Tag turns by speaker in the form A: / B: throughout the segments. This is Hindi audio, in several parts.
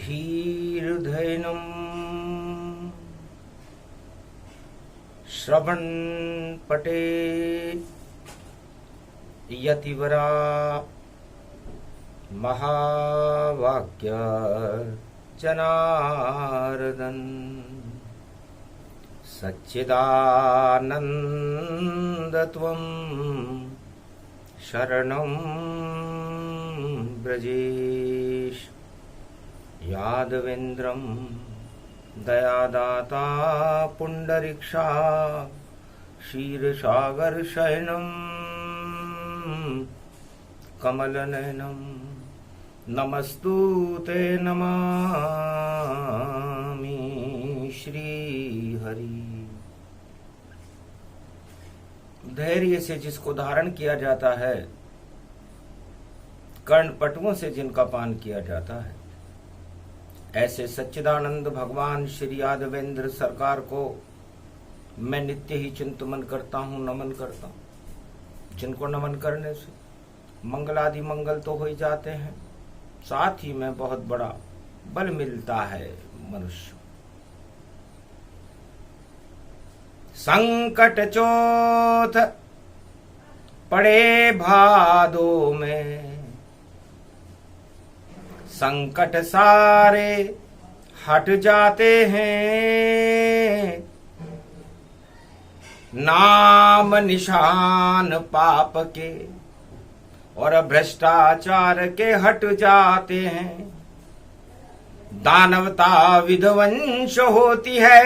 A: धीर्धैनम् श्रवणपटे यतिवरा महावाक्य जनार्दन सच्चिदानन्दत्वं शरणं ब्रजेश यादवेन्द्रं दयादाता पुंडरीक्षा क्षीरसागरशयनं कमलनयनं नमस्तुते नमामि श्रीहरि। धैर्य से जिसको धारण किया जाता है, कर्णपटुओं से जिनका पान किया जाता है, ऐसे सच्चिदानंद भगवान श्री यादवेंद्र सरकार को मैं नित्य ही चिंतन करता हूँ, नमन करता हूँ। जिनको नमन करने से मंगलादि मंगल तो हो ही जाते हैं, साथ ही में बहुत बड़ा बल मिलता है मनुष्य। संकट चौथ पड़े भादो में, संकट सारे हट जाते हैं। नाम निशान पाप के और भ्रष्टाचार के हट जाते हैं। दानवता विध्वंस होती है,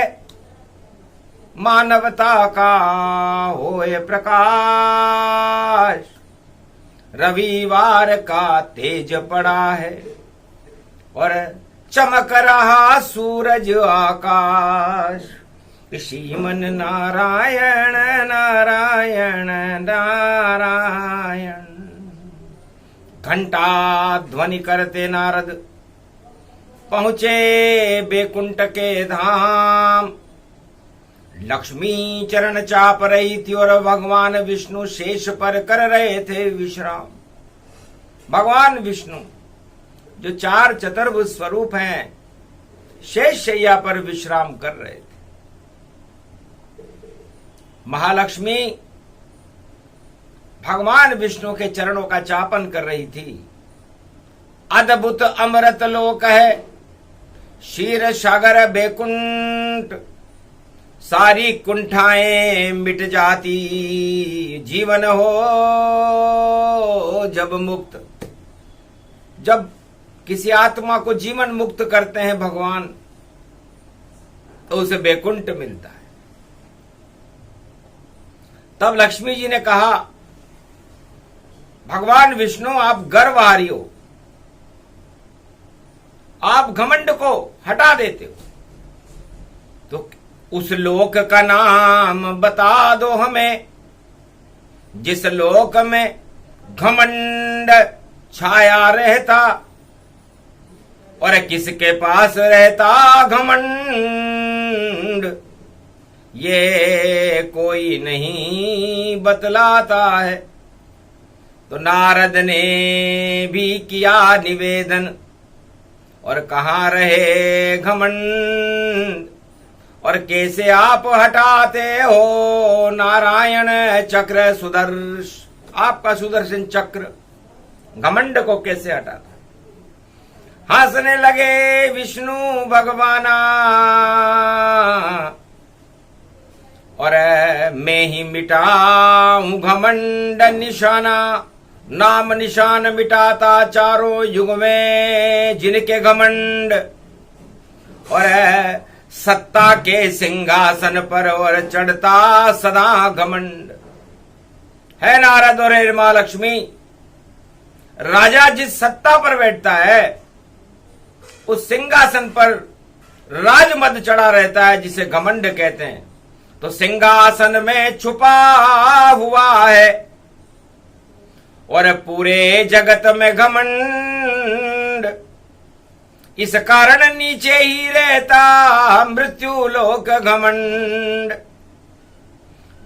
A: मानवता का होए प्रकाश। रविवार का तेज पड़ा है और चमक रहा सूरज आकाश। श्रीमन नारायण नारायण नारायण। घंटा ध्वनि करते नारद पहुंचे बैकुंठ के धाम। लक्ष्मी चरण चाप रही थी और भगवान विष्णु शेष पर कर रहे थे विश्राम। भगवान विष्णु जो चार चतुर्भुज स्वरूप हैं, शेष शैया पर विश्राम कर रहे थे। महालक्ष्मी भगवान विष्णु के चरणों का चापन कर रही थी। अद्भुत अमृत लोक है क्षीर सागर बैकुंठ। सारी कुंठाएं मिट जाती, जीवन हो जब मुक्त। जब किसी आत्मा को जीवन मुक्त करते हैं भगवान, तो उसे बैकुंठ मिलता है। तब लक्ष्मी जी ने कहा, भगवान विष्णु आप गर्वहारी हो, आप घमंड को हटा देते हो, तो उस लोक का नाम बता दो हमें जिस लोक में घमंड छाया रहता और किसके पास रहता घमंड, ये कोई नहीं बतलाता है। तो नारद ने भी किया निवेदन और कहाँ रहे घमंड और कैसे आप हटाते हो नारायण चक्र सुदर्श। आपका सुदर्शन चक्र घमंड को कैसे हटाता। हंसने लगे विष्णु भगवाना और मैं ही मिटाऊं घमंड निशाना। नाम निशान मिटाता चारों युग में जिनके घमंड, और सत्ता के सिंहासन पर और चढ़ता सदा घमंड है नारद और हे मां लक्ष्मी। राजा जिस सत्ता पर बैठता है उस सिंहासन पर राजमद चढ़ा रहता है, जिसे घमंड कहते हैं। तो सिंहासन में छुपा हुआ है और पूरे जगत में घमंड। इस कारण नीचे ही रहता मृत्यु लोक घमंड।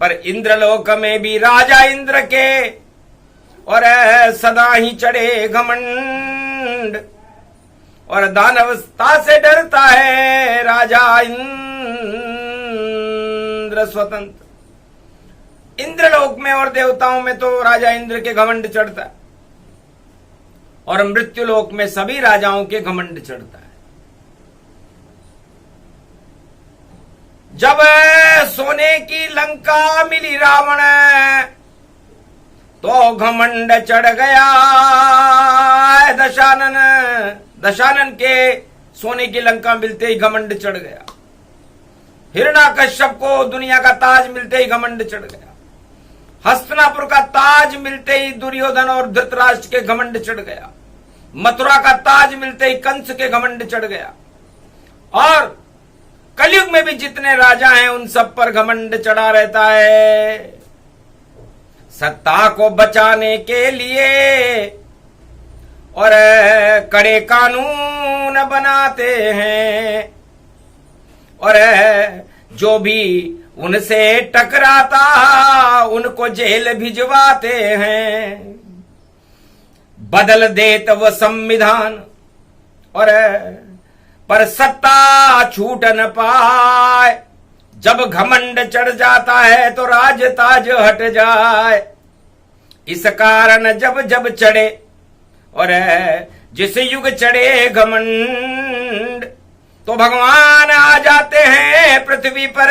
A: पर इंद्रलोक में भी राजा इंद्र के और सदा ही चढ़े घमंड। और दानवता से डरता है राजा इंद्र स्वतंत्र। इंद्रलोक में और देवताओं में तो राजा इंद्र के घमंड चढ़ता है, और मृत्युलोक में सभी राजाओं के घमंड चढ़ता है। जब सोने की लंका मिली रावण तो घमंड चढ़ गया दशानन। दशानन के सोने की लंका मिलते ही घमंड चढ़ गया। हिरण्याकश्यप को दुनिया का ताज मिलते ही घमंड चढ़ गया। हस्तिनापुर का ताज मिलते ही दुर्योधन और धृतराष्ट्र के घमंड चढ़ गया। मथुरा का ताज मिलते ही कंस के घमंड चढ़ गया। और कलयुग में भी जितने राजा हैं उन सब पर घमंड चढ़ा रहता है। सत्ता को बचाने के लिए और कड़े कानून बनाते हैं, और जो भी उनसे टकराता उनको जेल भिजवाते हैं। बदल देत वो संविधान और पर सत्ता छूट न पाए। जब घमंड चढ़ जाता है तो राज ताज हट जाए। इस कारण जब जब चढ़े और जिस युग चढ़े घमंड तो भगवान आ जाते हैं पृथ्वी पर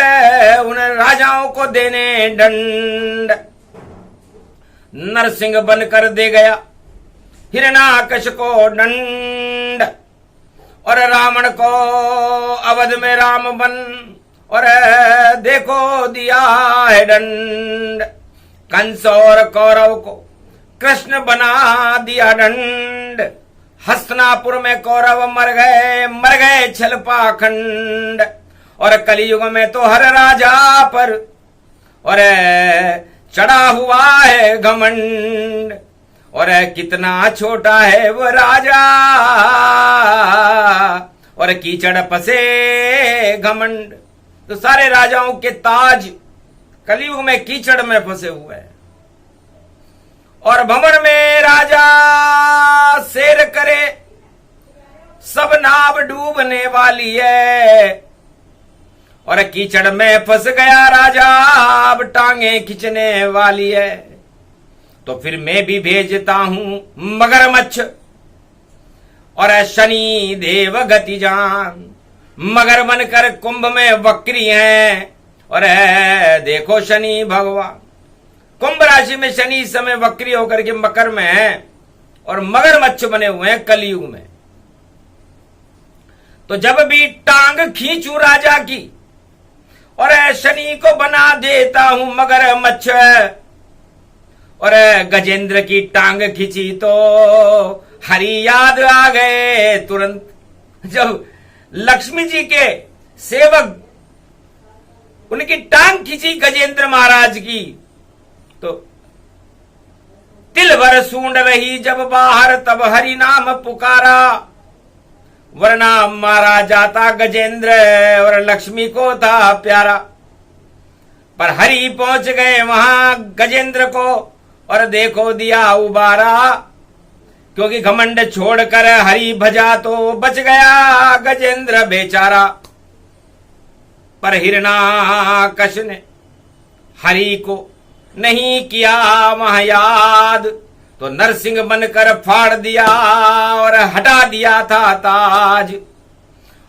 A: उन राजाओं को देने दंड। नरसिंह बनकर दे गया हिरण्याकश को दंड, और रावण को अवध में राम बन और देखो दिया है दंड। कंस और कौरव को कृष्ण बना दिया दंड। हस्तिनापुर में कौरव मर गए छल पाखंड। और कलयुग में तो हर राजा पर और चढ़ा हुआ है घमंड। और कितना छोटा है वो राजा और कीचड़ फंसे घमंड। तो सारे राजाओं के ताज कलयुग में कीचड़ में फंसे हुए हैं। और भंवर में राजा शेर करे सब नाव डूबने वाली है। और कीचड़ में फंस गया राजा अब टांगे खींचने वाली है। तो फिर मैं भी भेजता हूं मगरमच्छ और शनि देव गति जान। मगर बनकर कुंभ में वक्री हैं और देखो शनि भगवान। कुंभ राशि में शनि इस समय वक्री होकर के मकर में है और मगरमच्छ बने हुए हैं कलयुग में। तो जब भी टांग खींचू राजा की और शनि को बना देता हूं मगरमच्छ। और गजेंद्र की टांग खींची तो हरि याद आ गए तुरंत। जब लक्ष्मी जी के सेवक उनकी टांग खींची गजेंद्र महाराज की तो तिल भर सूंड रही जब बाहर तब हरि नाम पुकारा। वरना मारा जाता गजेंद्र और लक्ष्मी को था प्यारा। पर हरि पहुंच गए वहां गजेंद्र को और देखो दिया उबारा। क्योंकि घमंड छोड़कर हरि भजा तो बच गया गजेंद्र बेचारा। पर हिरण्याकश ने हरि को नहीं किया वहां याद तो नरसिंह बनकर फाड़ दिया और हटा दिया था ताज।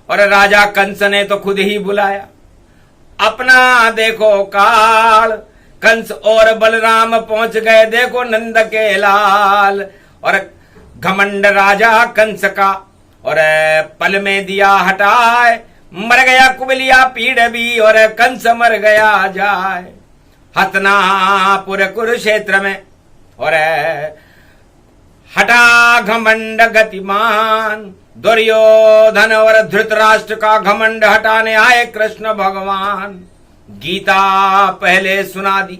A: और राजा कंस ने तो खुद ही बुलाया अपना देखो काल। कंस और बलराम पहुंच गए देखो नंद के लाल। और घमंड राजा कंस का और पल में दिया हटाए। मर गया कुबलिया पीड़ भी और कंस मर गया जाए। हस्तिनापुर कुरुक्षेत्र में और हटा घमंड गतिमान। दुर्योधन और धृतराष्ट्र का घमंड हटाने आए कृष्ण भगवान। गीता पहले सुना दी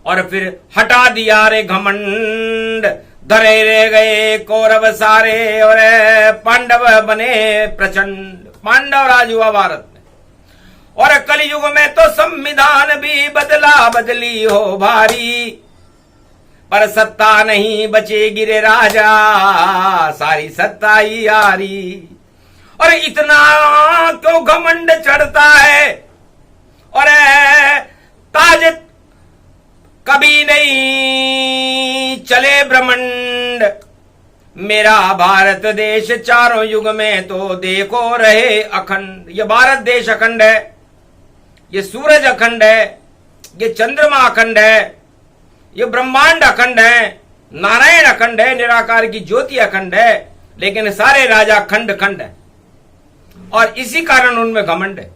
A: और फिर हटा दिया रे घमंड। धरे रह गए कौरव सारे और पांडव बने प्रचंड। पांडव राज हुआ भारत में। और कलयुग में तो संविधान भी बदला बदली हो भारी। पर सत्ता नहीं बचेगी रे राजा, सारी सत्ता ही यारी। और इतना क्यों घमंड चढ़ता है, और ताज कभी नहीं चले ब्रह्मंड, मेरा भारत देश चारों युग में तो देखो रहे अखंड। ये भारत देश अखंड है, ये सूरज अखंड है, ये चंद्रमा अखंड है, ये ब्रह्मांड अखंड है, नारायण अखंड है, निराकार की ज्योति अखंड है, लेकिन सारे राजा खंड खंड है, और इसी कारण उनमें घमंड है।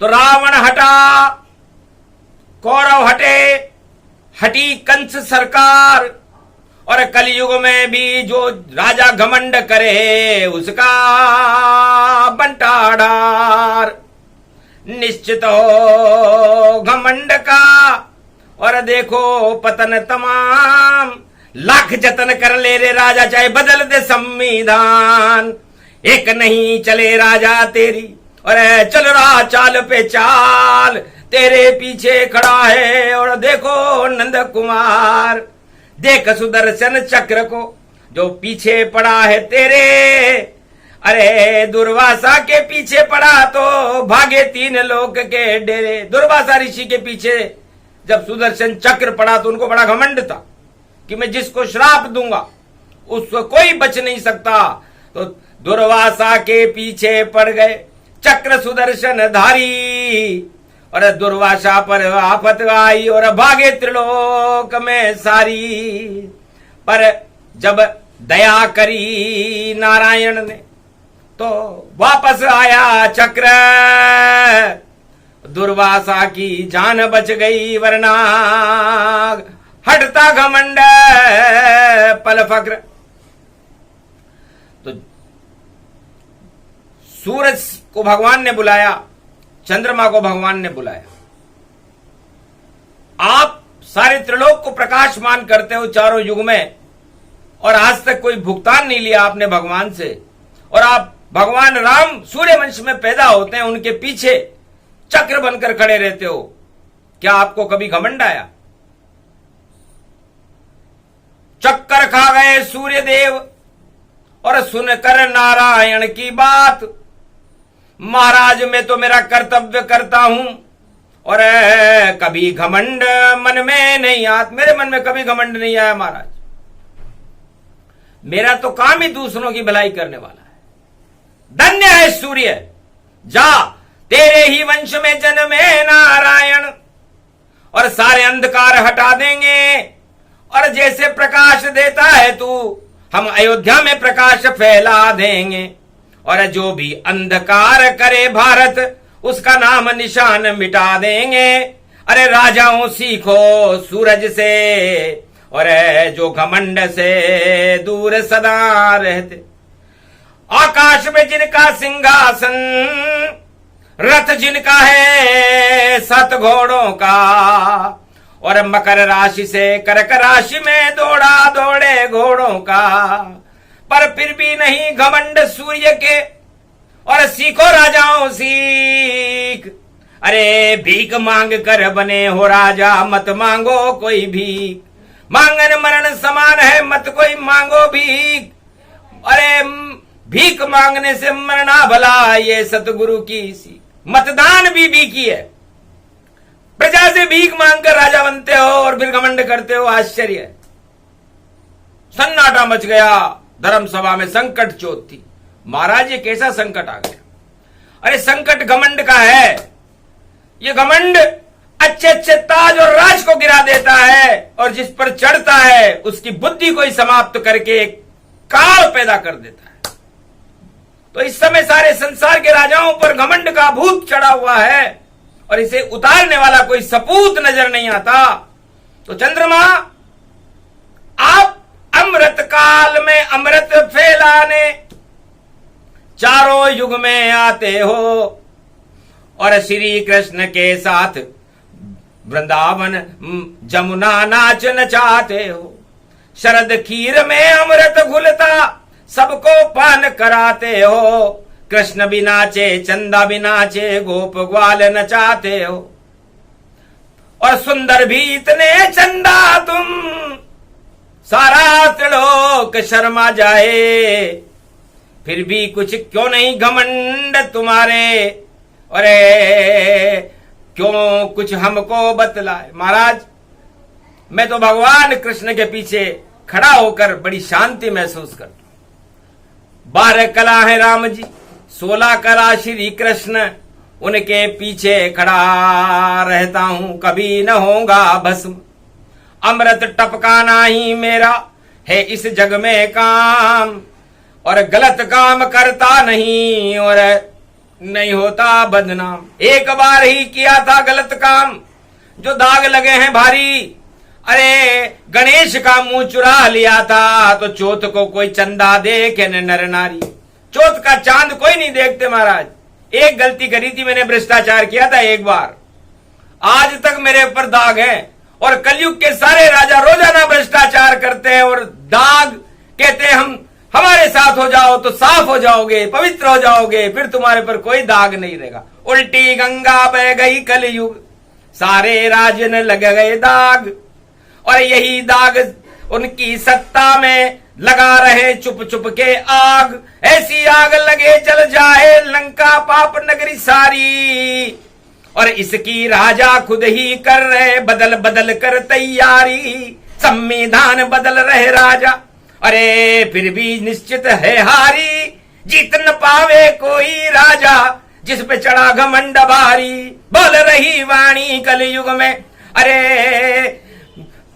A: तो रावण हटा, कौरव हटे, हटी कंस सरकार, और कलयुग में भी जो राजा घमंड करे उसका बंटाढार निश्चित हो घमंड का। और देखो पतन तमाम, लाख जतन कर ले रे राजा, चाहे बदल दे संविधान, एक नहीं चले राजा तेरी, और चल रहा चाल पे चाल, तेरे पीछे खड़ा है और देखो नंद कुमार। देख सुदर्शन चक्र को जो पीछे पड़ा है तेरे, अरे दुर्वासा के पीछे पड़ा तो भागे तीन लोक के डेरे। दुर्वासा ऋषि के पीछे जब सुदर्शन चक्र पड़ा तो उनको बड़ा घमंड था कि मैं जिसको श्राप दूंगा उसको कोई बच नहीं सकता। तो दुर्वासा के पीछे पड़ गए चक्र सुदर्शन धारी, और दुर्वासा पर आफत आई और भागे त्रिलोक में सारी। पर जब दया करी नारायण ने तो वापस आया चक्र, दुर्वासा की जान बच गई, वरना हटता घमंड पल फक्र। तो सूरज को भगवान ने बुलाया, चंद्रमा को भगवान ने बुलाया। आप सारे त्रिलोक को प्रकाशमान करते हो चारों युग में, और आज तक कोई भुगतान नहीं लिया आपने भगवान से। और आप भगवान राम सूर्य वंश में पैदा होते हैं, उनके पीछे चक्र बनकर खड़े रहते हो। क्या आपको कभी घमंड आया? चक्कर खा गए सूर्य देव और सुनकर नारायण की बात, महाराज मैं तो मेरा कर्तव्य करता हूं, और कभी घमंड मन में नहीं आता। मेरे मन में कभी घमंड नहीं आया महाराज, मेरा तो काम ही दूसरों की भलाई करने वाला है। धन्य है सूर्य, जा तेरे ही वंश में जन्मे नारायण, और सारे अंधकार हटा देंगे। और जैसे प्रकाश देता है तू, हम अयोध्या में प्रकाश फैला देंगे। और जो भी अंधकार करे भारत, उसका नाम निशान मिटा देंगे। अरे राजाओं सीखो सूरज से, और जो घमंड से दूर सदा रहते। आकाश में जिनका सिंहासन, रथ जिनका है 7 घोड़ों का, और मकर राशि से कर्क राशि में दौड़ा दौड़े घोड़ों का, पर फिर भी नहीं घमंड सूर्य के। और सीखो राजाओं सीख, अरे भीख मांग कर बने हो राजा, मत मांगो कोई भीख। मांगन मरण समान है, मत कोई मांगो भीख। अरे भीख मांगने से मरना भला, ये सतगुरु की सीख। मतदान भी भीखी है, प्रजा से भीख मांगकर राजा बनते हो और फिर घमंड करते हो, आश्चर्य है। सन्नाटा मच गया, धर्म सभा में संकट चोट थी। महाराज ये कैसा संकट आ गया? अरे संकट घमंड का है। ये घमंड अच्छे अच्छे ताज और राज को गिरा देता है, और जिस पर चढ़ता है उसकी बुद्धि को ही समाप्त करके काल पैदा कर देता है। तो इस समय सारे संसार के राजाओं पर घमंड का भूत चढ़ा हुआ है, और इसे उतारने वाला कोई सपूत नजर नहीं आता। तो चंद्रमा, आप अमृत काल में अमृत फैलाने चारों युग में आते हो, और श्री कृष्ण के साथ वृंदावन जमुना नाच नचाते हो। शरद खीर में अमृत घुलता सबको पान कराते हो। कृष्ण भी नाचे, चंदा भी नाचे, गोप ग्वाल नचाते हो। और सुंदर भी इतने चंदा तुम, सारा त्रिलोक शर्मा जाए, फिर भी कुछ क्यों नहीं घमंड तुम्हारे, अरे क्यों कुछ हमको बतलाए। महाराज मैं तो भगवान कृष्ण के पीछे खड़ा होकर बड़ी शांति महसूस करता हूं। 12 कला है राम जी, 16 कला श्री कृष्ण, उनके पीछे खड़ा रहता हूं, कभी न होगा भस्म। अमृत टपकाना ही मेरा है इस जग में काम, और गलत काम करता नहीं और नहीं होता बदनाम। एक बार ही किया था गलत काम, जो दाग लगे हैं भारी। अरे गणेश का मुंह चुरा लिया था, तो चौथ को कोई चंदा देखे न नर नारी। चौथ का चांद कोई नहीं देखते महाराज। एक गलती करी थी मैंने, भ्रष्टाचार किया था एक बार, आज तक मेरे ऊपर दाग है। और कलयुग के सारे राजा रोजाना भ्रष्टाचार करते हैं और दाग कहते हैं हम हमारे साथ हो जाओ तो साफ हो जाओगे, पवित्र हो जाओगे, फिर तुम्हारे पर कोई दाग नहीं रहेगा। उल्टी गंगा बह गई कलयुग, सारे राजन लग गए दाग, और यही दाग उनकी सत्ता में लगा रहे चुप चुप के आग। ऐसी आग लगे जल जाए लंका पाप नगरी सारी, और इसकी राजा खुद ही कर रहे बदल बदल कर तैयारी। संविधान बदल रहे राजा, अरे फिर भी निश्चित है हारी। जीत न पावे कोई राजा, जिस पे चढ़ा घमंड भारी। बोल रही वाणी कलयुग में, अरे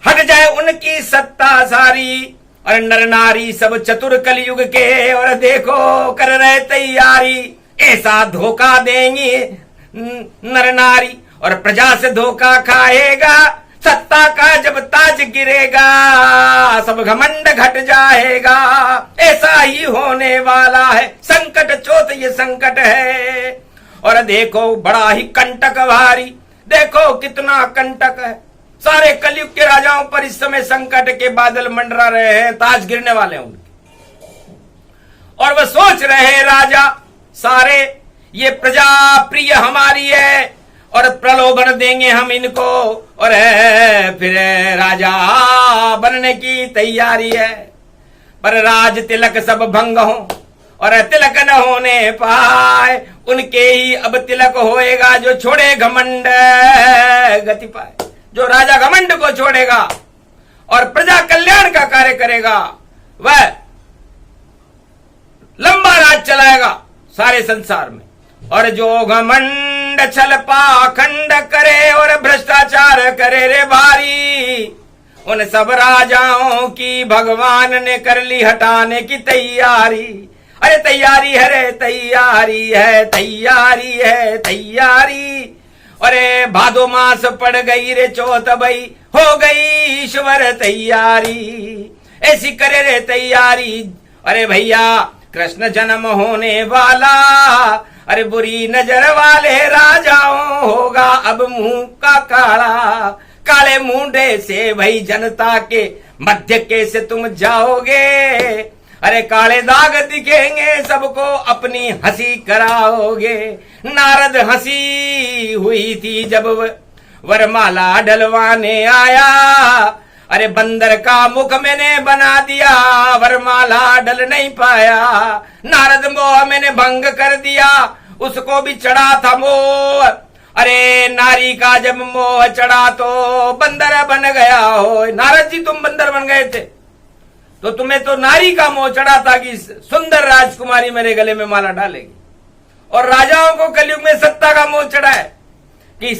A: हट जाए उनकी सत्ता सारी। और नर नारी सब चतुर कलयुग के, और देखो कर रहे तैयारी। ऐसा धोखा देंगे नर नारी, और प्रजा से धोखा खाएगा। सत्ता का जब ताज गिरेगा, सब घमंड घट जाएगा। ऐसा ही होने वाला है संकट, चौथ ये संकट है। और देखो बड़ा ही कंटक भारी, देखो कितना कंटक है। सारे कलयुग के राजाओं पर इस समय संकट के बादल मंडरा रहे हैं, ताज गिरने वाले हैं उनके। और वह सोच रहे हैं राजा सारे, ये प्रजा प्रिय हमारी है और प्रलोभन देंगे हम इनको, और फिर राजा बनने की तैयारी है। पर राज तिलक सब भंग हो और तिलक न होने पाए, उनके ही अब तिलक होएगा जो छोड़े घमंड गति पाए। जो राजा घमंड को छोड़ेगा और प्रजा कल्याण का कार्य करेगा, वह लंबा राज चलाएगा सारे संसार में। और जो घमंड छल पाखंड करे और भ्रष्टाचार करे रे भारी, उन सब राजाओं की भगवान ने कर ली हटाने की तैयारी। अरे तैयारी है रे, तैयारी है, तैयारी है, तैयारी। अरे भादो मास पड़ गई रे चौथ भई, हो गई ईश्वर तैयारी। ऐसी करे रे तैयारी। अरे भैया कृष्ण जन्म होने वाला, अरे बुरी नजर वाले राजाओं होगा अब मुंह का काला। काले मुंडे से भाई जनता के मध्य कैसे तुम जाओगे। अरे काले दाग दिखेंगे सबको, अपनी हंसी कराओगे। नारद हंसी हुई थी जब वरमाला डलवाने आया। अरे बंदर का मुख मैंने बना दिया, वरमाला डल नहीं पाया। नारद मोह मैंने भंग कर दिया, उसको भी चढ़ा था मोह। अरे नारी का जब मोह चढ़ा तो बंदर बन गया हो। नारद जी तुम बंदर बन गए थे, तो तुम्हें तो नारी का मोह चढ़ा था कि सुंदर राजकुमारी मेरे गले में माला डालेगी। और राजाओं को कलयुग में सत्ता का मोह चढ़ा है कि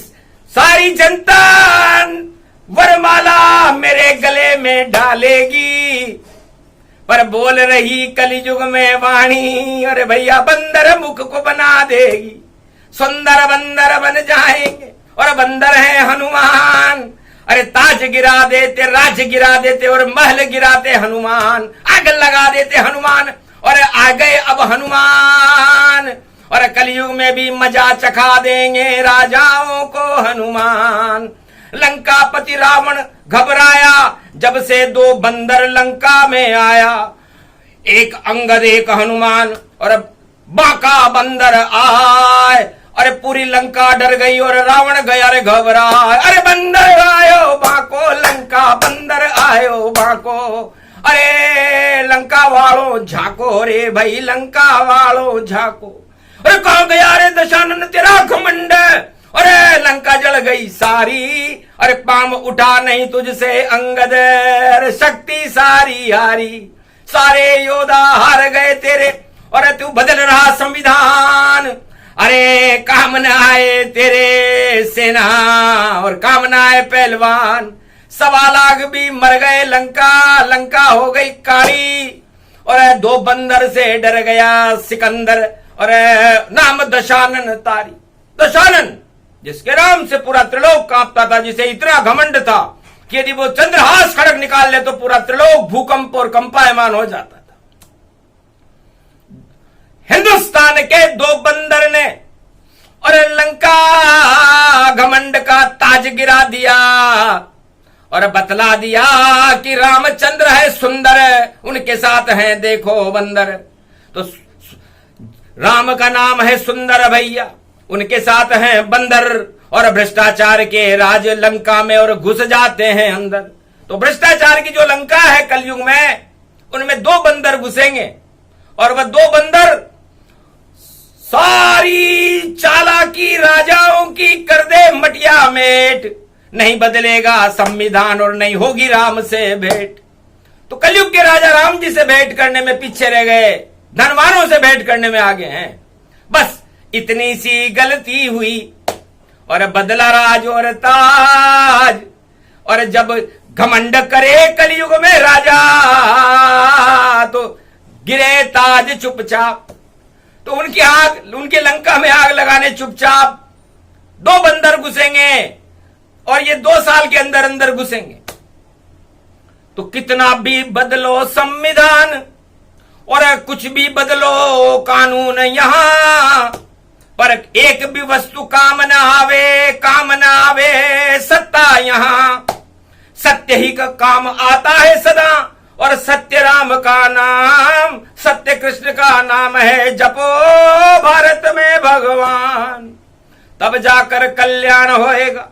A: सारी जनता वरमाला मेरे गले में डालेगी। पर बोल रही कलयुग में वाणी, अरे भैया बंदर मुख को बना देगी। सुंदर बंदर बन जाएंगे और बंदर है हनुमान। अरे ताज गिरा देते, राज गिरा देते और महल गिराते हनुमान। आग लगा देते हनुमान और आ गए अब हनुमान। और कलयुग में भी मजा चखा देंगे राजाओं को हनुमान। लंकापति रावण घबराया जब से 2 बंदर लंका में आया। एक अंगद एक हनुमान और बांका बंदर आए अरे पूरी लंका डर गई और रावण गया रे घबरा। अरे बंदर आयो भाको लंका, बंदर आयो भाको। अरे लंका वालों झाको रे भाई, लंका वालों झाको। अरे कहां गया रे दशानन तेरा घमंड, अरे लंका जल गई सारी। अरे पाम उठा नहीं तुझसे अंगद, अरे शक्ति सारी हारी। सारे योद्धा हार गए तेरे, और तू बदल रहा संविधान। अरे काम न आए तेरे सेना, और काम न आए पहलवान। 1.25 लाख भी मर गए, लंका लंका हो गई काली। और 2 बंदर से डर गया सिकंदर, और नाम दशानन तारी। दशानन जिसके नाम से पूरा त्रिलोक कांपता था, जिसे इतना घमंड था कि यदि वो चंद्रहास खड़ग निकाल ले तो पूरा त्रिलोक भूकंप और कंपायमान हो जाता था। हिंदुस्तान के 2 बंदर ने और लंका घमंड का ताज गिरा दिया, और बतला दिया कि रामचंद्र है सुंदर, उनके साथ हैं देखो बंदर। तो राम का नाम है सुंदर भैया, उनके साथ हैं बंदर, और भ्रष्टाचार के राज लंका में और घुस जाते हैं अंदर। तो भ्रष्टाचार की जो लंका है कलयुग में, उनमें 2 बंदर घुसेंगे, और वह 2 बंदर सारी चालाकी राजाओं की कर दे मटिया मेट। नहीं बदलेगा संविधान और नहीं होगी राम से भेंट। तो कलयुग के राजा राम जी से भेंट करने में पीछे रह गए, धनवानों से भेंट करने में आगे हैं। बस इतनी सी गलती हुई, और बदला राज और ताज। और जब घमंड करे कलयुग में राजा, तो गिरे ताज चुपचाप। तो उनकी आग, उनके लंका में आग लगाने चुपचाप 2 बंदर घुसेंगे, और ये 2 साल के अंदर अंदर घुसेंगे। तो कितना भी बदलो संविधान, और कुछ भी बदलो कानून यहां, पर एक भी वस्तु काम न आवे, काम न आवे सत्ता यहां। सत्य ही का काम आता है सदा, और सत्य राम का नाम, सत्य कृष्ण का नाम है, जपो भारत में भगवान, तब जाकर कल्याण होएगा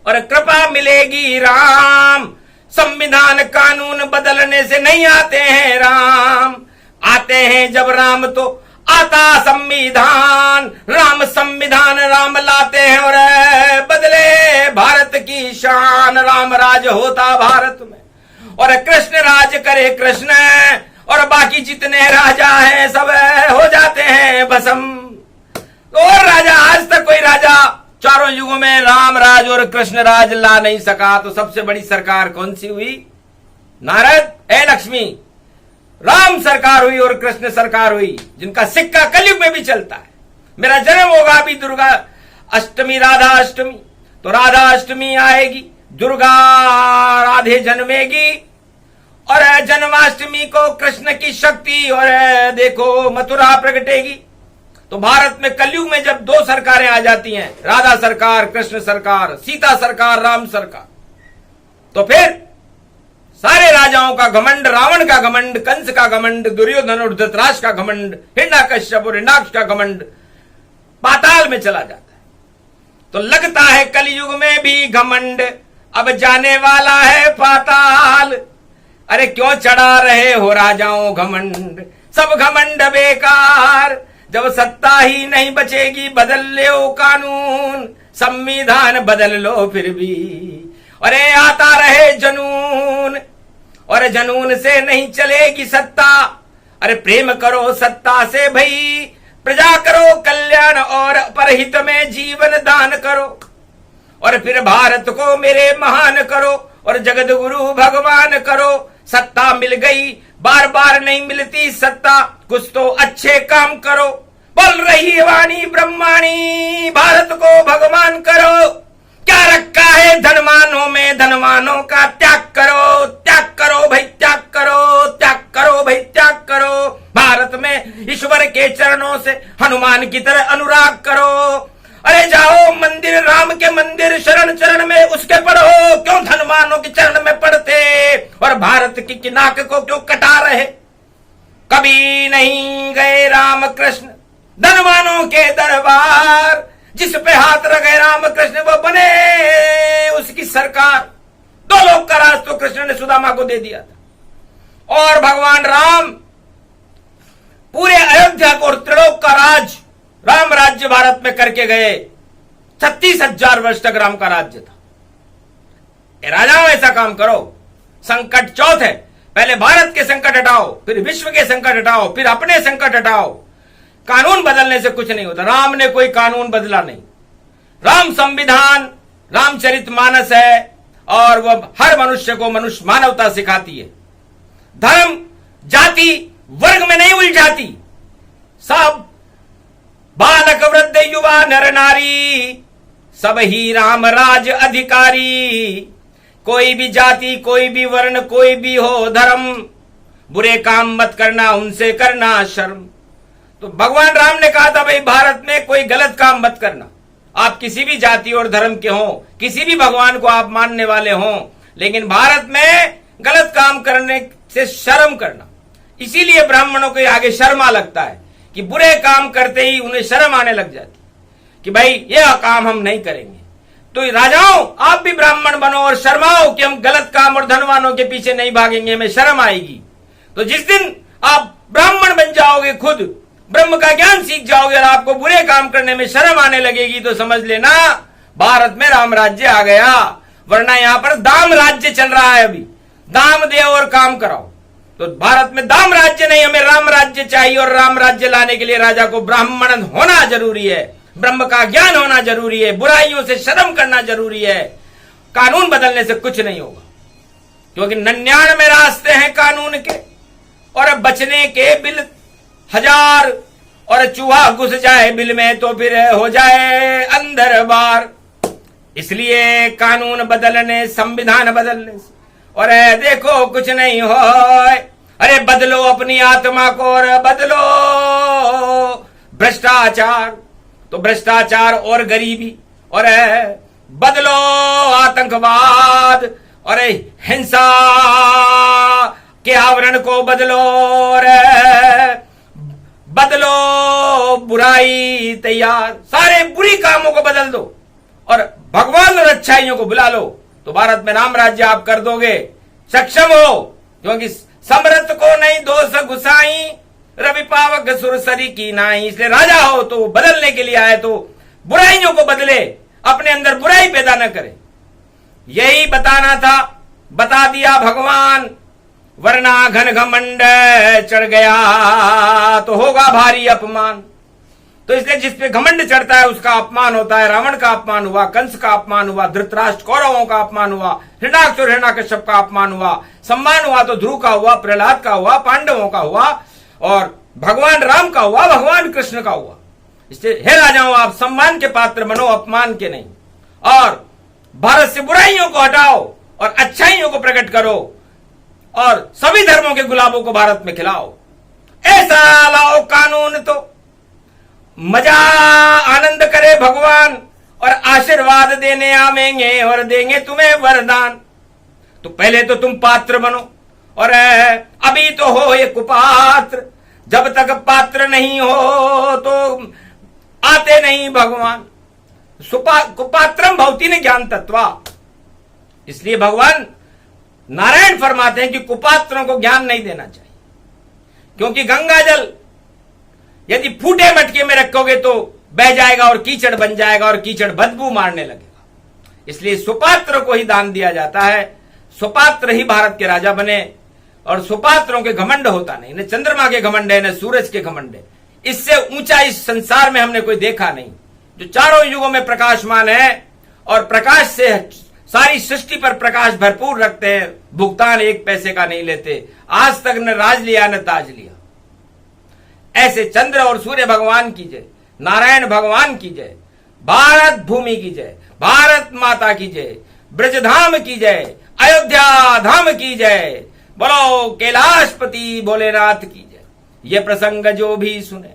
A: और कृपा मिलेगी राम। संविधान कानून बदलने से नहीं आते हैं राम, आते हैं जब राम तो आता संविधान। राम संविधान राम लाते हैं, और बदले भारत की शान। राम राज होता भारत में, और कृष्ण राज करे कृष्ण, और बाकी जितने राजा हैं सब हो जाते हैं भस्म। और राजा, आज तक कोई राजा चारों युगों में राम राज और कृष्ण राज ला नहीं सका। तो सबसे बड़ी सरकार कौन सी हुई? नारद, ए लक्ष्मी, राम सरकार हुई और कृष्ण सरकार हुई, जिनका सिक्का कलयुग में भी चलता है। मेरा जन्म होगा अभी दुर्गा अष्टमी, राधा अष्टमी, तो राधा अष्टमी आएगी, दुर्गा राधे जन्मेगी, और जन्माष्टमी को कृष्ण की शक्ति और देखो मथुरा प्रगटेगी। तो भारत में कलयुग में जब 2 सरकारें आ जाती हैं, राधा सरकार, कृष्ण सरकार, सीता सरकार, राम सरकार, तो फिर सारे राजाओं का घमंड, रावण का घमंड, कंस का घमंड, दुर्योधन और धृतराष्ट्र का घमंड, हिरण्यकश्यप और हिरण्याक्ष का घमंड पाताल में चला जाता है। तो लगता है कलयुग में भी घमंड अब जाने वाला है पाताल। अरे क्यों चढ़ा रहे हो राजाओं घमंड, सब घमंड बेकार। जब सत्ता ही नहीं बचेगी बदल लो कानून, संविधान बदल लो फिर भी, अरे आता रहे जनून, और जनून से नहीं चलेगी सत्ता। अरे प्रेम करो सत्ता से भई, प्रजा करो कल्याण और परहित में जीवन दान करो, और फिर भारत को मेरे महान करो, और जगत गुरु भगवान करो। सत्ता मिल गई, बार बार नहीं मिलती सत्ता, कुछ तो अच्छे काम करो। बोल रही वाणी ब्रह्माणी, भारत को भगवान करो। क्या रखा है धनवानों में, धनवानों का त्याग करो, त्याग करो भाई, त्याग करो, त्याग करो भाई, त्याग करो। भारत में ईश्वर के चरणों से हनुमान की तरह अनुराग करो। अरे जाओ मंदिर, राम के मंदिर, शरण चरण में उसके पढ़ो, क्यों धनवानों के चरण में पढ़ते, और भारत की नाक को क्यों कटा रहे। कभी नहीं गए राम कृष्ण धनवानों के दरबार, जिस पे हाथ रखे राम कृष्ण वो बने उसकी सरकार। 2 लोक का राज तो कृष्ण ने सुदामा को दे दिया था, और भगवान राम पूरे अयोध्या को और त्रिलोक का राज, राम राज्य भारत में करके गए। 36,000 वर्ष तक राम का राज्य था। राजाओं ऐसा काम करो। संकट चौथ है, पहले भारत के संकट हटाओ, फिर विश्व के संकट हटाओ, फिर अपने संकट हटाओ। कानून बदलने से कुछ नहीं होता। राम ने कोई कानून बदला नहीं। राम संविधान, रामचरितमानस है, और वह हर मनुष्य को मनुष्य मानवता सिखाती है। धर्म जाति वर्ग में नहीं उलझाती। सब बालक वृद्ध युवा नर नारी सब ही राम राज अधिकारी। कोई भी जाति, कोई भी वर्ण, कोई भी हो धर्म, बुरे काम मत करना, उनसे करना शर्म। तो भगवान राम ने कहा था भाई भारत में कोई गलत काम मत करना। आप किसी भी जाति और धर्म के हों, किसी भी भगवान को आप मानने वाले हों, लेकिन भारत में गलत काम करने से शर्म करना। इसीलिए ब्राह्मणों के आगे शर्मा लगता है कि बुरे काम करते ही उन्हें शर्म आने लग जाती कि भाई यह काम हम नहीं करेंगे। तो राजाओं, आप भी ब्राह्मण बनो और शर्माओ कि हम गलत काम और धनवानों के पीछे नहीं भागेंगे, हमें शर्म आएगी। तो जिस दिन आप ब्राह्मण बन जाओगे, खुद ब्रह्म का ज्ञान सीख जाओगे और आपको बुरे काम करने में शर्म आने लगेगी, तो समझ लेना भारत में राम राज्य आ गया। वरना यहां पर दाम राज्य चल रहा है। अभी दाम दे और काम कराओ। तो भारत में दाम राज्य नहीं, हमें राम राज्य चाहिए। और राम राज्य लाने के लिए राजा को ब्राह्मण होना जरूरी है, ब्रह्म का ज्ञान होना जरूरी है, बुराइयों से शर्म करना जरूरी है। कानून बदलने से कुछ नहीं होगा, क्योंकि 99 रास्ते हैं कानून के, और बचने के बिल 1000। और चूहा घुस जाए बिल में तो फिर हो जाए अंदर बार। इसलिए कानून बदलने, संविधान बदलने से और देखो कुछ नहीं हो। अरे बदलो अपनी आत्मा को और बदलो भ्रष्टाचार, तो भ्रष्टाचार और गरीबी, और बदलो आतंकवाद और हिंसा के आवरण को बदलो, और बदलो बुराई तैयार। सारे बुरी कामों को बदल दो और भगवान और अच्छाइयों को बुला लो, तो भारत में राम राज्य आप कर दोगे। सक्षम हो, क्योंकि समर्थ को नहीं दोष गुसाई, रवि पावक सुरसरी की नाई। इसलिए राजा हो तो बदलने के लिए आए, तो बुराइयों को बदले, अपने अंदर बुराई पैदा न करे। यही बताना था, बता दिया भगवान। वरना घन घमंड चढ़ गया तो होगा भारी अपमान। तो इसलिए जिस पे घमंड चढ़ता है उसका अपमान होता है। रावण का अपमान हुआ, कंस का अपमान हुआ, धृतराष्ट्र कौरवों का अपमान हुआ, हिरण्याक्ष और हिरण्यकश्यप का अपमान हुआ। सम्मान हुआ तो ध्रुव का हुआ, प्रहलाद का हुआ, पांडवों का हुआ, और भगवान राम का हुआ, भगवान कृष्ण का हुआ। इसलिए हे राजाओं, आप सम्मान के पात्र बनो, अपमान के नहीं। और भारत से बुराइयों को हटाओ और अच्छाइयों को प्रकट करो, और सभी धर्मों के गुलाबों को भारत में खिलाओ। ऐसा लाओ कानून तो मजा आनंद करे भगवान, और आशीर्वाद देने आवेंगे और देंगे तुम्हें वरदान। तो पहले तो तुम पात्र बनो, और अभी तो हो ये कुपात्र। जब तक पात्र नहीं हो तो आते नहीं भगवान। कुपात्रम भवति न ज्ञान तत्वा। इसलिए भगवान नारायण फरमाते हैं कि कुपात्रों को ज्ञान नहीं देना चाहिए, क्योंकि गंगा जल यदि फूटे मटके में रखोगे तो बह जाएगा और कीचड़ बन जाएगा, और कीचड़ बदबू मारने लगेगा। इसलिए सुपात्र को ही दान दिया जाता है। सुपात्र ही भारत के राजा बने, और सुपात्रों के घमंड होता नहीं। न चंद्रमा के घमंड है, न सूरज के घमंड है। इससे ऊंचा इस संसार में हमने कोई देखा नहीं, जो चारों युगों में प्रकाशमान है और प्रकाश से सारी सृष्टि पर प्रकाश भरपूर रखते हैं। भुगतान 1 पैसे का नहीं लेते, आज तक न राज लिया न ताज लिया। ऐसे चंद्र और सूर्य भगवान की जय, नारायण भगवान की जय, भारत भूमि की जय, भारत माता की जय, ब्रजधाम की जय, अयोध्या धाम की जय, बोलो कैलाशपति भोलेनाथ की जय। ये प्रसंग जो भी सुने,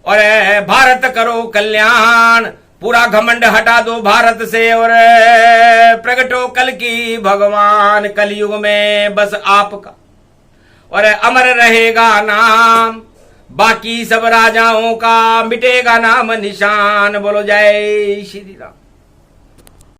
A: और भारत करो कल्याण, पूरा घमंड हटा दो भारत से, और प्रगटो कल की भगवान। कलयुग में बस आपका और अमर रहेगा नाम, बाकी सब राजाओं का मिटेगा नाम निशान। बोलो जय श्री राम।